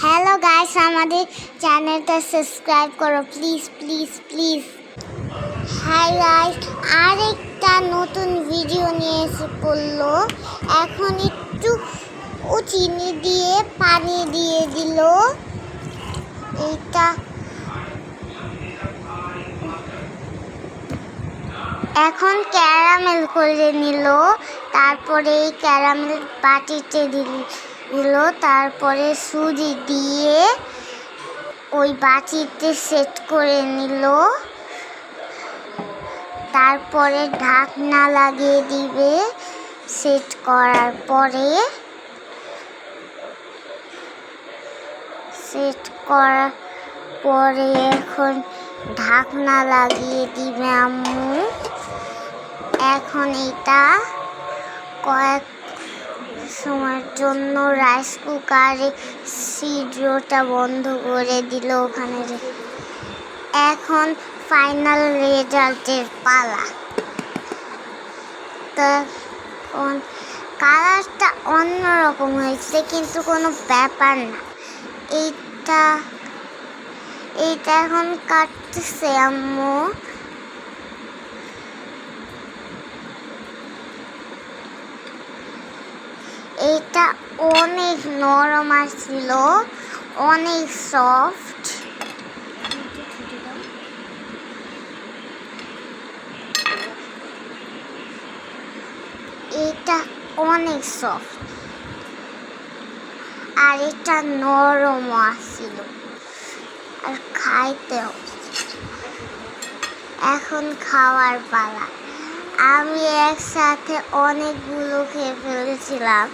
Hello guys, আমাদের চ্যানেলটা subscribe করো please please please. Hi guys, আরেকটা নতুন ভিডিও নিয়ে এসে পড়লো। এখন একটু চিনি দিয়ে পানি দিয়ে দিল। এইটা এখন ক্যারামেল করে নিল। তারপরে এই ক্যারামেল বাটিতে দিল। তারপরে সুজি দিয়ে ওই বাটিতে সেট করে নিল। তারপরে ঢাকনা লাগিয়ে দিবে। সেট করার পরে এখন ঢাকনা লাগিয়ে দিবে আম্মু। এখন এটা কয়েক সময়ের জন্য রাইস কুকারে সিডটা বন্ধ করে দিল ওখানে। এখন ফাইনাল রেজাল্টের পালা। তখন কালারটা অন্যরকম হয়েছে, কিন্তু কোনো ব্যাপার না। এইটা এখন কাটতেছে আম্মু। এটা অনেক নরম ছিল, অনেক সফট। এটা অনেক সফট আর এটা নরম ছিল আর খাইতেও। এখন খাওয়ার পালা। আমি একসাথে অনেকগুলো খেয়ে ফেলেছিলাম,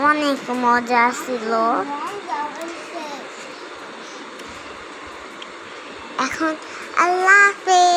অনেক মজা ছিল। এখন আল্লাহ হাফেজ।